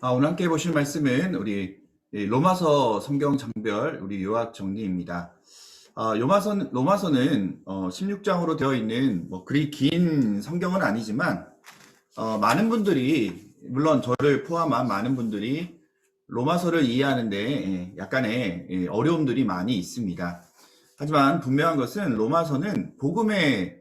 오늘 함께 보실 말씀은 우리 로마서 성경 장별 우리 요약 정리입니다. 로마서는 16장으로 되어 있는 그리 긴 성경은 아니지만 많은 분들이 물론 저를 포함한 많은 분들이 로마서를 이해하는데 약간의 어려움들이 많이 있습니다. 하지만 분명한 것은 로마서는 복음의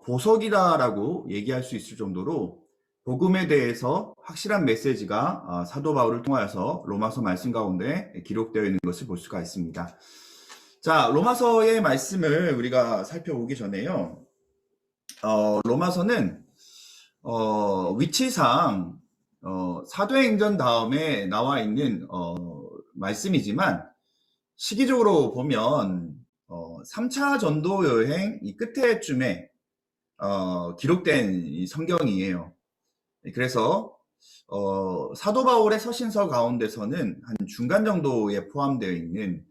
보석이다라고 얘기할 수 있을 정도로 복음에 대해서 확실한 메시지가 사도 바울을 통하여서 로마서 말씀 가운데 기록되어 있는 것을 볼 수가 있습니다. 자, 로마서의 말씀을 우리가 살펴보기 전에요. 로마서는 위치상 사도행전 다음에 나와 있는 말씀이지만 시기적으로 보면 3차 전도 여행 이 끝에쯤에 기록된 이 성경이에요. 그래서 사도 바울의 서신서 가운데서는 한 중간 정도에 포함되어 있는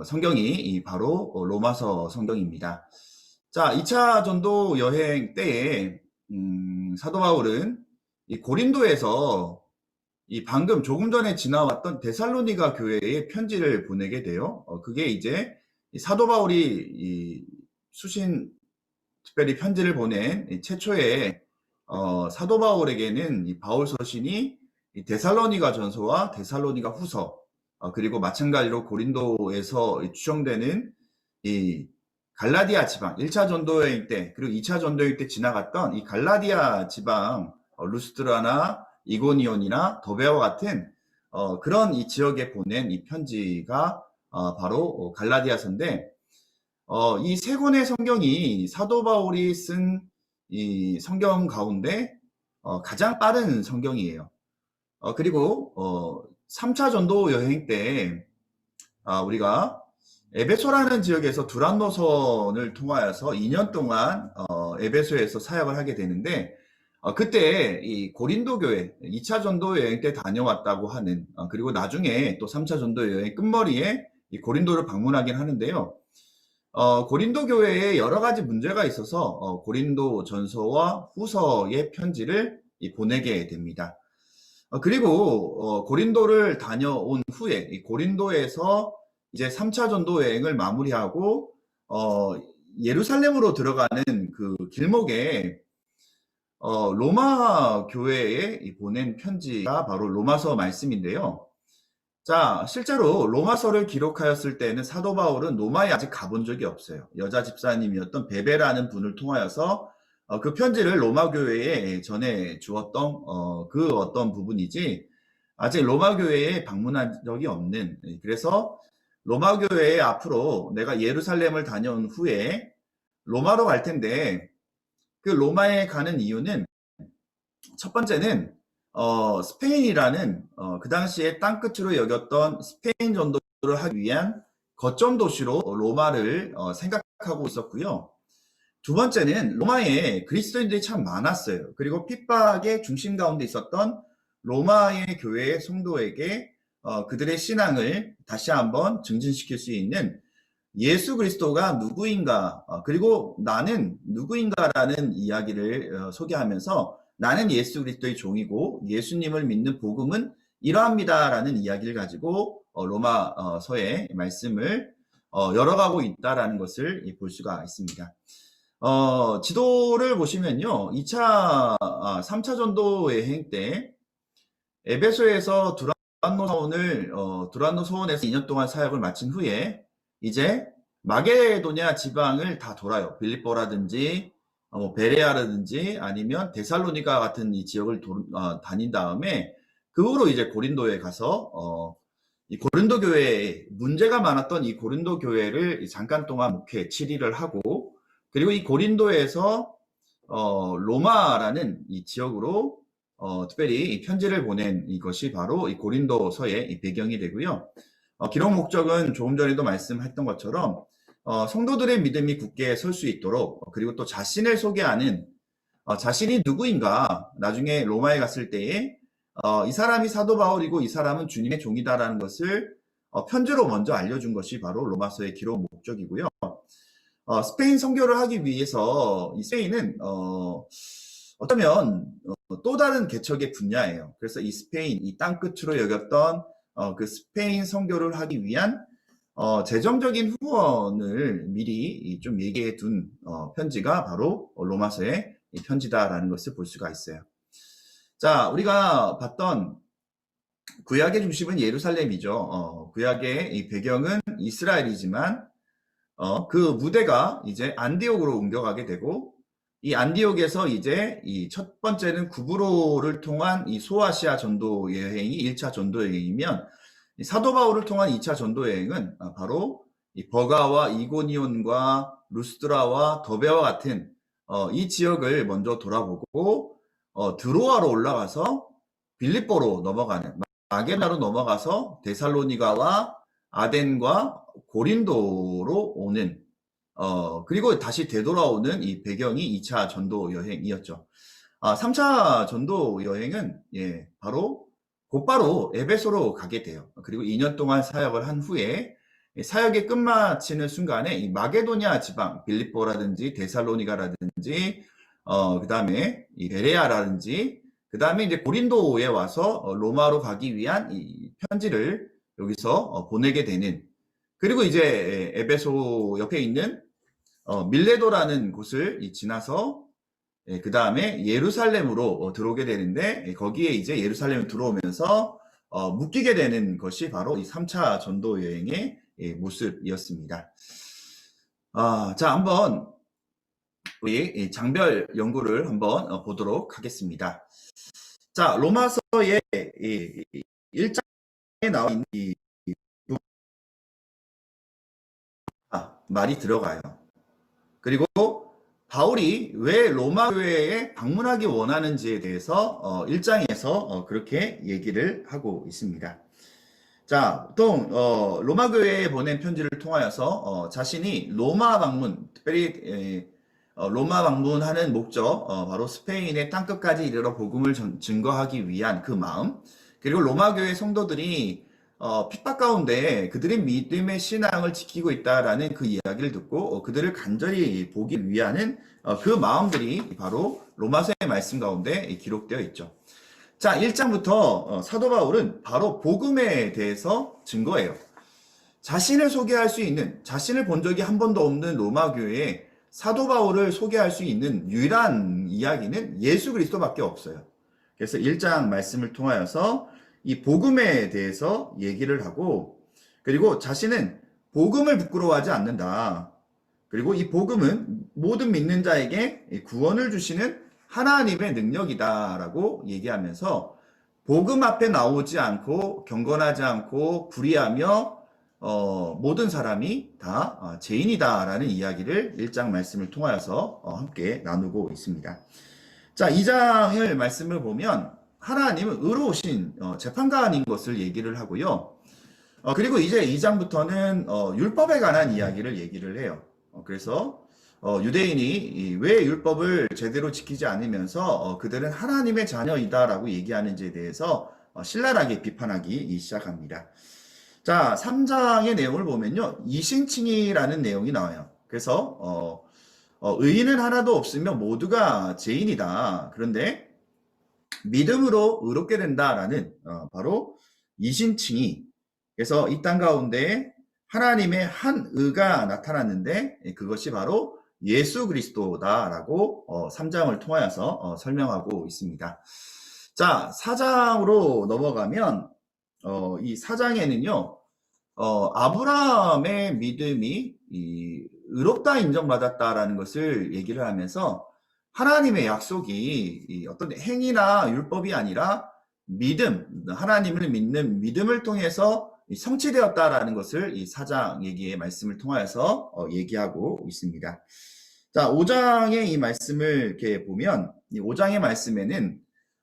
성경이 바로 로마서 성경입니다. 자, 2차 전도 여행 때에 사도 바울은 이 고린도에서 이 방금 조금 전에 지나왔던 데살로니가 교회에 편지를 보내게 돼요. 그게 이제 사도 바울이 이 수신 특별히 편지를 보낸 최초의 사도 바울에게는 이 바울 서신이 이 데살로니가 전서와 데살로니가 후서 그리고 마찬가지로 고린도에서 추정되는 이 갈라디아 지방 1차 전도여행 때 그리고 2차 전도여행 때 지나갔던 이 갈라디아 지방 루스트라나 이고니온이나 더베와 같은 그런 이 지역에 보낸 이 편지가 바로 갈라디아서인데 이 세 권의 성경이 사도 바울이 쓴 이 성경 가운데 가장 빠른 성경이에요. 그리고 3차 전도 여행 때 우리가 에베소라는 지역에서 두란노선을 통하여서 2년 동안 에베소에서 사역을 하게 되는데 그때 이 고린도 교회 2차 전도 여행 때 다녀왔다고 하는 그리고 나중에 또 3차 전도 여행 끝머리에 이 고린도를 방문하긴 하는데요. 고린도 교회에 여러 가지 문제가 있어서 고린도 전서와 후서의 편지를 보내게 됩니다. 그리고 고린도를 다녀온 후에 이 고린도에서 이제 3차 전도 여행을 마무리하고 예루살렘으로 들어가는 그 길목에 로마 교회에 보낸 편지가 바로 로마서 말씀인데요. 자, 실제로 로마서를 기록하였을 때는 사도 바울은 로마에 아직 가본 적이 없어요. 여자 집사님이었던 베베라는 분을 통하여서 그 편지를 로마 교회에 전해 주었던 그 어떤 부분이지 아직 로마 교회에 방문한 적이 없는 그래서 로마 교회에 앞으로 내가 예루살렘을 다녀온 후에 로마로 갈 텐데 그 로마에 가는 이유는 첫 번째는 스페인이라는 그 당시에 땅끝으로 여겼던 스페인 전도를 하기 위한 거점 도시로 로마를 생각하고 있었고요. 두 번째는 로마에 그리스도인들이 참 많았어요. 그리고 핍박의 중심 가운데 있었던 로마의 교회의 성도에게 그들의 신앙을 다시 한번 증진시킬 수 있는 예수 그리스도가 누구인가, 그리고 나는 누구인가라는 이야기를 소개하면서 나는 예수 그리스도의 종이고 예수님을 믿는 복음은 이러합니다라는 이야기를 가지고 로마서의 말씀을 열어가고 있다라는 것을 볼 수가 있습니다. 지도를 보시면요. 3차 전도 여행 때 에베소에서 두란노 소원에서 2년 동안 사역을 마친 후에 이제 마게도냐 지방을 다 돌아요. 빌립보라든지 베레아라든지 아니면 데살로니가 같은 이 지역을 다닌 다음에 그 후로 이제 고린도에 가서 이 고린도 교회에 문제가 많았던 이 고린도 교회를 잠깐 동안 목회 7일을 하고 그리고 이 고린도에서 로마라는 이 지역으로 특별히 이 편지를 보낸 이것이 바로 이 고린도서의 이 배경이 되고요. 기록 목적은 조금 전에도 말씀했던 것처럼 성도들의 믿음이 굳게 설 수 있도록 그리고 또 자신을 소개하는 자신이 누구인가 나중에 로마에 갔을 때에 이 사람이 사도 바울이고 이 사람은 주님의 종이다라는 것을 편지로 먼저 알려준 것이 바로 로마서의 기록 목적이고요. 스페인 선교를 하기 위해서 이 스페인은 어쩌면 또 다른 개척의 분야예요. 그래서 이 스페인, 이 땅끝으로 여겼던 그 스페인 선교를 하기 위한 재정적인 후원을 미리 좀 얘기해 둔 편지가 바로 로마서의 편지다라는 것을 볼 수가 있어요. 자, 우리가 봤던 구약의 중심은 예루살렘이죠. 구약의 이 배경은 이스라엘이지만 그 무대가 이제 안디옥으로 옮겨가게 되고, 이 안디옥에서 이제 이 첫 번째는 구브로를 통한 이 소아시아 전도 여행이 1차 전도 여행이면, 사도 바울을 통한 2차 전도 여행은 바로 이 버가와 이고니온과 루스드라와 더베와 같은 이 지역을 먼저 돌아보고 드로아로 올라가서 빌립보로 넘어가는, 마게나로 넘어가서 데살로니가와 아덴과 고린도로 오는, 그리고 다시 되돌아오는 이 배경이 2차 전도 여행이었죠. 3차 전도 여행은 바로 곧바로 에베소로 가게 돼요. 그리고 2년 동안 사역을 한 후에 사역이 끝마치는 순간에 이 마게도냐 지방, 빌립보라든지 데살로니가라든지 그 다음에 이 베레아라든지, 그 다음에 이제 고린도에 와서 로마로 가기 위한 이 편지를 여기서 보내게 되는, 그리고 이제 에베소 옆에 있는 밀레도라는 곳을 지나서 그 다음에 예루살렘으로 들어오게 되는데, 거기에 이제 예루살렘을 들어오면서 묶이게 되는 것이 바로 이 3차 전도 여행의 모습이었습니다. 자, 한번 우리 장별 연구를 한번 보도록 하겠습니다. 자, 로마서의 1장에 나온 이 말이 들어가요. 그리고 바울이 왜 로마 교회에 방문하기 원하는지에 대해서 1장에서 그렇게 얘기를 하고 있습니다. 자, 보통 로마 교회에 보낸 편지를 통하여서 자신이 로마 방문, 특별히 로마 방문하는 목적, 바로 스페인의 땅끝까지 이르러 복음을 증거하기 위한 그 마음, 그리고 로마 교회 성도들이 핍박 가운데 그들의 믿음의 신앙을 지키고 있다라는 그 이야기를 듣고 그들을 간절히 보기 위하는 그 마음들이 바로 로마서의 말씀 가운데 기록되어 있죠. 자, 1장부터 사도 바울은 바로 복음에 대해서 증거해요. 자신을 소개할 수 있는, 자신을 본 적이 한 번도 없는 로마 교회에 사도 바울을 소개할 수 있는 유일한 이야기는 예수 그리스도밖에 없어요. 그래서 1장 말씀을 통하여서 이 복음에 대해서 얘기를 하고, 그리고 자신은 복음을 부끄러워하지 않는다. 그리고 이 복음은 모든 믿는 자에게 구원을 주시는 하나님의 능력이다라고 얘기하면서, 복음 앞에 나오지 않고 경건하지 않고 불의하며 모든 사람이 다 죄인이다라는 이야기를 1장 말씀을 통하여서 함께 나누고 있습니다. 자, 2장을 말씀을 보면 하나님은 의로우신 재판관인 것을 얘기를 하고요. 그리고 이제 2장부터는 율법에 관한 이야기를 얘기를 해요. 그래서 유대인이 왜 율법을 제대로 지키지 않으면서 그들은 하나님의 자녀이다라고 얘기하는지에 대해서 신랄하게 비판하기 시작합니다. 자, 3장의 내용을 보면요, 이신칭이라는 내용이 나와요. 그래서 의인은 하나도 없으며 모두가 죄인이다. 그런데 믿음으로 의롭게 된다라는 바로 이신칭이, 그래서 이 땅 가운데 하나님의 한 의가 나타났는데 그것이 바로 예수 그리스도다라고 3장을 통하여서 설명하고 있습니다. 자, 4장으로 넘어가면 이 4장에는요, 아브라함의 믿음이 의롭다 인정받았다라는 것을 얘기를 하면서 하나님의 약속이 어떤 행위나 율법이 아니라 믿음, 하나님을 믿는 믿음을 통해서 성취되었다라는 것을 이 4장 얘기의 말씀을 통하여서 얘기하고 있습니다. 자, 5장의 이 말씀을 이렇게 보면 이 5장의 말씀에는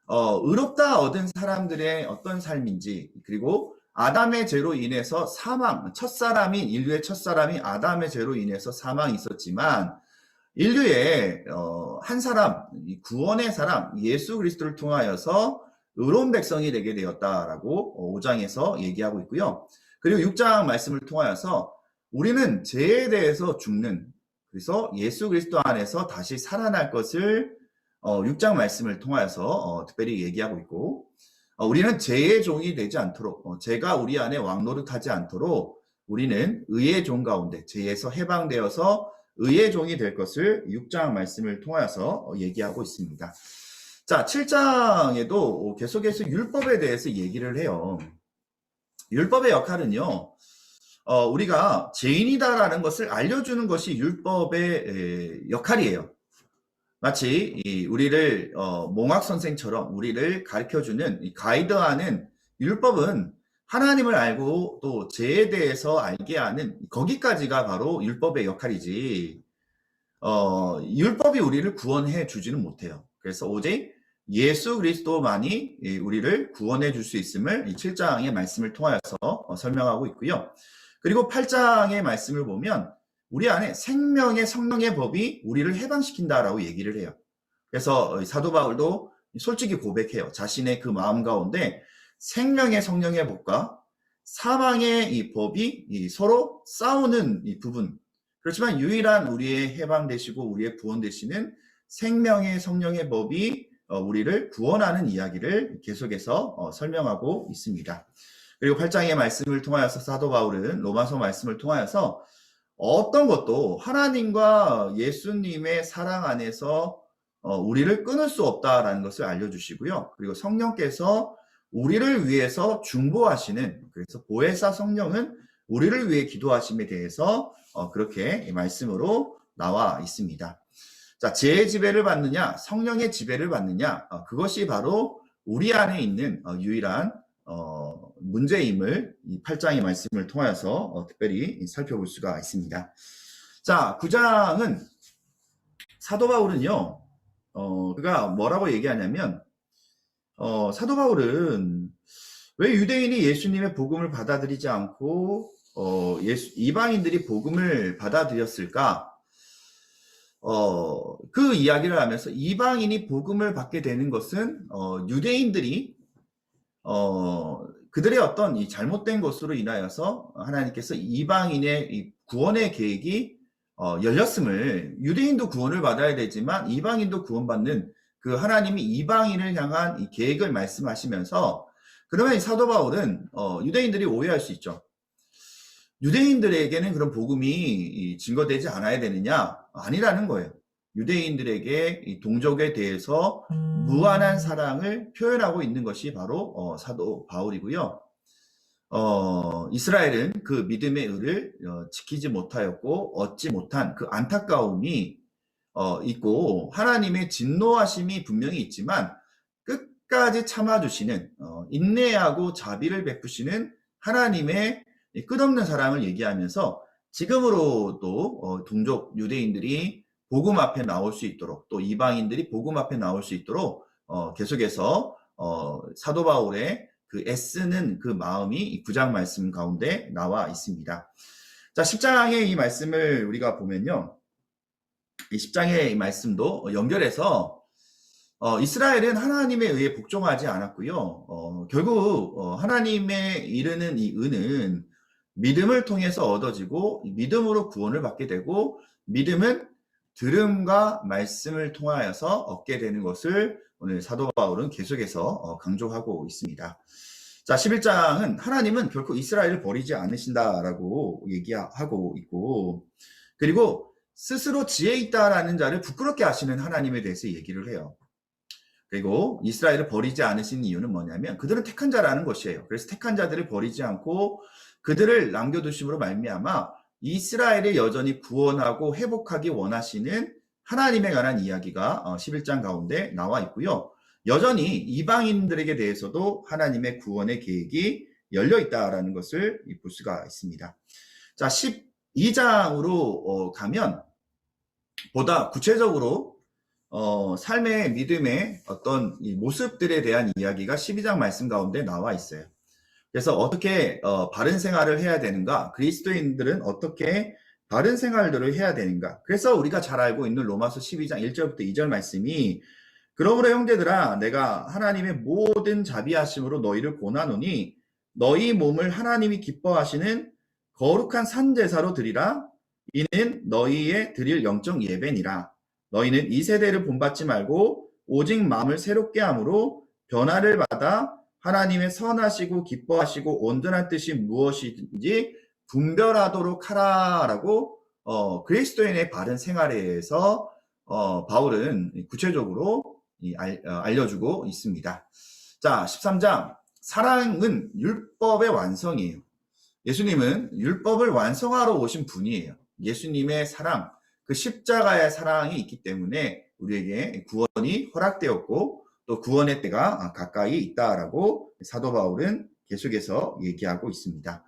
의롭다 얻은 사람들의 어떤 삶인지, 그리고 아담의 죄로 인해서 사망, 첫사람인 인류의 첫사람이 아담의 죄로 인해서 사망이 있었지만 인류의 한 사람, 구원의 사람 예수 그리스도를 통하여서 의로운 백성이 되게 되었다라고 5장에서 얘기하고 있고요. 그리고 6장 말씀을 통하여서 우리는 죄에 대해서 죽는, 그래서 예수 그리스도 안에서 다시 살아날 것을 6장 말씀을 통하여서 특별히 얘기하고 있고, 우리는 죄의 종이 되지 않도록, 죄가 우리 안에 왕노릇하지 않도록 우리는 의의 종 가운데 죄에서 해방되어서 의의 종이 될 것을 6장 말씀을 통하여서 얘기하고 있습니다. 자, 7장에도 계속해서 율법에 대해서 얘기를 해요. 율법의 역할은요, 우리가 죄인이다라는 것을 알려주는 것이 율법의 역할이에요. 마치 우리를 몽학 선생처럼 우리를 가르쳐주는 가이드하는 율법은 하나님을 알고 또 죄에 대해서 알게 하는 거기까지가 바로 율법의 역할이지. 율법이 우리를 구원해 주지는 못해요. 그래서 오직 예수 그리스도만이 우리를 구원해 줄 수 있음을 이 7장의 말씀을 통하여서 설명하고 있고요. 그리고 8장의 말씀을 보면 우리 안에 생명의 성령의 법이 우리를 해방시킨다라고 얘기를 해요. 그래서 사도 바울도 솔직히 고백해요. 자신의 그 마음 가운데 생명의 성령의 법과 사망의 이 법이 서로 싸우는 이 부분. 그렇지만 유일한 우리의 해방되시고 우리의 구원되시는 생명의 성령의 법이 우리를 구원하는 이야기를 계속해서 설명하고 있습니다. 그리고 8장의 말씀을 통하여서 사도 바울은 로마서 말씀을 통하여서 어떤 것도 하나님과 예수님의 사랑 안에서 우리를 끊을 수 없다라는 것을 알려주시고요. 그리고 성령께서 우리를 위해서 중보하시는, 그래서 보혜사 성령은 우리를 위해 기도하심에 대해서 그렇게 말씀으로 나와 있습니다. 자, 죄의 지배를 받느냐, 성령의 지배를 받느냐, 그것이 바로 우리 안에 있는 유일한 문제임을 이 8장의 말씀을 통하여서 특별히 살펴볼 수가 있습니다. 자, 9장은 사도 바울은요, 그가 뭐라고 얘기하냐면, 사도 바울은 왜 유대인이 예수님의 복음을 받아들이지 않고 이방인들이 복음을 받아들였을까? 그 이야기를 하면서 이방인이 복음을 받게 되는 것은 유대인들이 그들의 어떤 이 잘못된 것으로 인하여서 하나님께서 이방인의 이 구원의 계획이 열렸음을, 유대인도 구원을 받아야 되지만 이방인도 구원받는 그 하나님이 이방인을 향한 이 계획을 말씀하시면서, 그러면 이 사도 바울은 유대인들이 오해할 수 있죠. 유대인들에게는 그런 복음이 증거되지 않아야 되느냐? 아니라는 거예요. 유대인들에게 이 동족에 대해서 무한한 사랑을 표현하고 있는 것이 바로 사도 바울이고요. 이스라엘은 그 믿음의 의를 지키지 못하였고 얻지 못한 그 안타까움이 있고 하나님의 진노하심이 분명히 있지만 끝까지 참아주시는 인내하고 자비를 베푸시는 하나님의 끝없는 사랑을 얘기하면서 지금으로도 동족 유대인들이 복음 앞에 나올 수 있도록, 또 이방인들이 복음 앞에 나올 수 있도록 계속해서 사도 바울의 그 애쓰는 그 마음이 이 9장 말씀 가운데 나와 있습니다. 자, 10장의 이 말씀을 우리가 보면요, 이 10장의 이 말씀도 연결해서 이스라엘은 하나님에 의해 복종하지 않았고요. 결국 하나님에 이르는 이 은은 믿음을 통해서 얻어지고 믿음으로 구원을 받게 되고, 믿음은 들음과 말씀을 통하여서 얻게 되는 것을 오늘 사도 바울은 계속해서 강조하고 있습니다. 자, 11장은 하나님은 결코 이스라엘을 버리지 않으신다라고 얘기하고 있고, 그리고 스스로 지혜 있다라는 자를 부끄럽게 하시는 하나님에 대해서 얘기를 해요. 그리고 이스라엘을 버리지 않으신 이유는 뭐냐면 그들은 택한 자라는 것이에요. 그래서 택한 자들을 버리지 않고 그들을 남겨두심으로 말미암아 이스라엘을 여전히 구원하고 회복하기 원하시는 하나님에 관한 이야기가 11장 가운데 나와 있고요. 여전히 이방인들에게 대해서도 하나님의 구원의 계획이 열려 있다라는 것을 볼 수가 있습니다. 자, 12장으로 가면 보다 구체적으로 삶의 믿음의 어떤 이 모습들에 대한 이야기가 12장 말씀 가운데 나와 있어요. 그래서 어떻게 바른 생활을 해야 되는가, 그리스도인들은 어떻게 바른 생활들을 해야 되는가. 그래서 우리가 잘 알고 있는 로마서 12장 1절부터 2절 말씀이, 그러므로 형제들아 내가 하나님의 모든 자비하심으로 너희를 권하노니 너희 몸을 하나님이 기뻐하시는 거룩한 산제사로 드리라. 이는 너희의 드릴 영적 예배니라. 너희는 이 세대를 본받지 말고 오직 마음을 새롭게 함으로 변화를 받아 하나님의 선하시고 기뻐하시고 온전한 뜻이 무엇인지 분별하도록 하라라고 그리스도인의 바른 생활에서 바울은 구체적으로 알려주고 있습니다. 자, 13장. 사랑은 율법의 완성이에요. 예수님은 율법을 완성하러 오신 분이에요. 예수님의 사랑, 그 십자가의 사랑이 있기 때문에 우리에게 구원이 허락되었고 또 구원의 때가 가까이 있다라고 사도 바울은 계속해서 얘기하고 있습니다.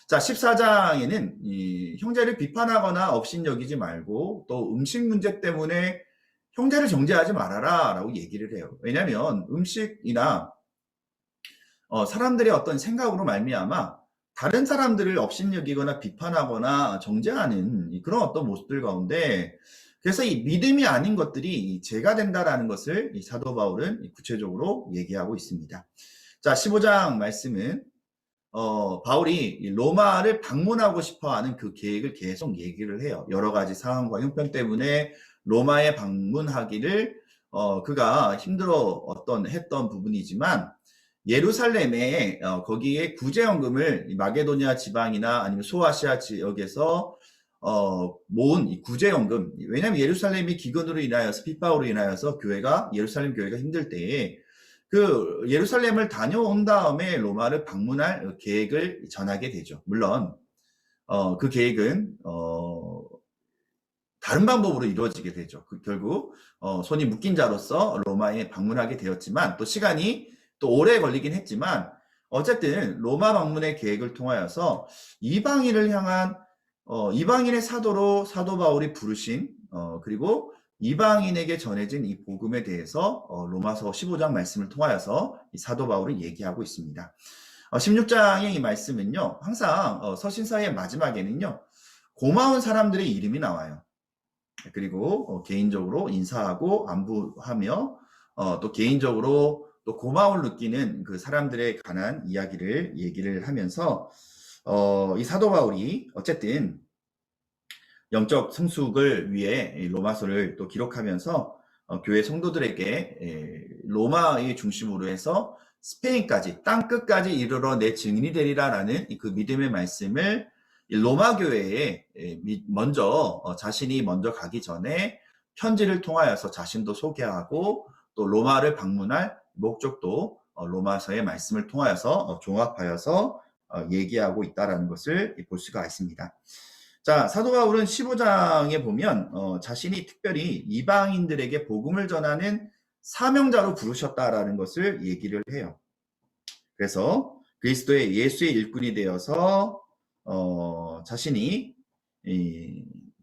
자, 14장에는 형제를 비판하거나 업신여기지 말고 또 음식 문제 때문에 형제를 정죄하지 말아라 라고 얘기를 해요. 왜냐하면 음식이나 사람들의 어떤 생각으로 말미암아 다른 사람들을 업신여기거나 비판하거나 정죄하는 그런 어떤 모습들 가운데, 그래서 이 믿음이 아닌 것들이 죄가 된다라는 것을 이 사도 바울은 구체적으로 얘기하고 있습니다. 자, 15장 말씀은 바울이 로마를 방문하고 싶어하는 그 계획을 계속 얘기를 해요. 여러 가지 상황과 형편 때문에 로마에 방문하기를 그가 했던 부분이지만 예루살렘에 거기에 구제연금을 마게도니아 지방이나 아니면 소아시아 지역에서 모은 이 구제연금, 왜냐하면 예루살렘이 기근으로 인하여서 핍박으로 인하여서 예루살렘 교회가 힘들 때에 그 예루살렘을 다녀온 다음에 로마를 방문할 계획을 전하게 되죠. 물론 그 계획은 다른 방법으로 이루어지게 되죠. 결국 손이 묶인 자로서 로마에 방문하게 되었지만 또 시간이 또 오래 걸리긴 했지만 어쨌든 로마 방문의 계획을 통하여서 이방인을 향한 이방인의 사도로 사도 바울이 부르신 그리고 이방인에게 전해진 이 복음에 대해서 로마서 15장 말씀을 통하여서 이 사도 바울은 얘기하고 있습니다. 16장의 이 말씀은요, 항상 서신서의 마지막에는요, 고마운 사람들의 이름이 나와요. 그리고 개인적으로 인사하고 안부하며 또 개인적으로 또 고마움을 느끼는 그 사람들에 관한 이야기를 얘기를 하면서 이 사도 바울이 어쨌든 영적 성숙을 위해 로마서를 또 기록하면서 교회 성도들에게 로마의 중심으로 해서 스페인까지 땅끝까지 이르러 내 증인이 되리라라는 그 믿음의 말씀을 로마 교회에 자신이 먼저 가기 전에 편지를 통하여서 자신도 소개하고 또 로마를 방문할 목적도 로마서의 말씀을 통하여서 종합하여서 얘기하고 있다는 것을 볼 수가 있습니다. 자, 사도 바울은 15장에 보면 자신이 특별히 이방인들에게 복음을 전하는 사명자로 부르셨다라는 것을 얘기를 해요. 그래서 그리스도의 예수의 일꾼이 되어서 자신이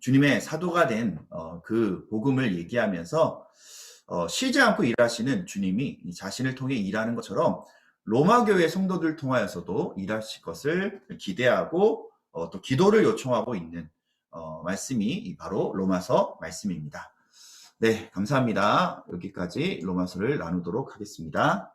주님의 사도가 된 그 복음을 얘기하면서 쉬지 않고 일하시는 주님이 자신을 통해 일하는 것처럼 로마 교회 성도들 통하여서도 일하실 것을 기대하고 또 기도를 요청하고 있는 말씀이 바로 로마서 말씀입니다. 네, 감사합니다. 여기까지 로마서를 나누도록 하겠습니다.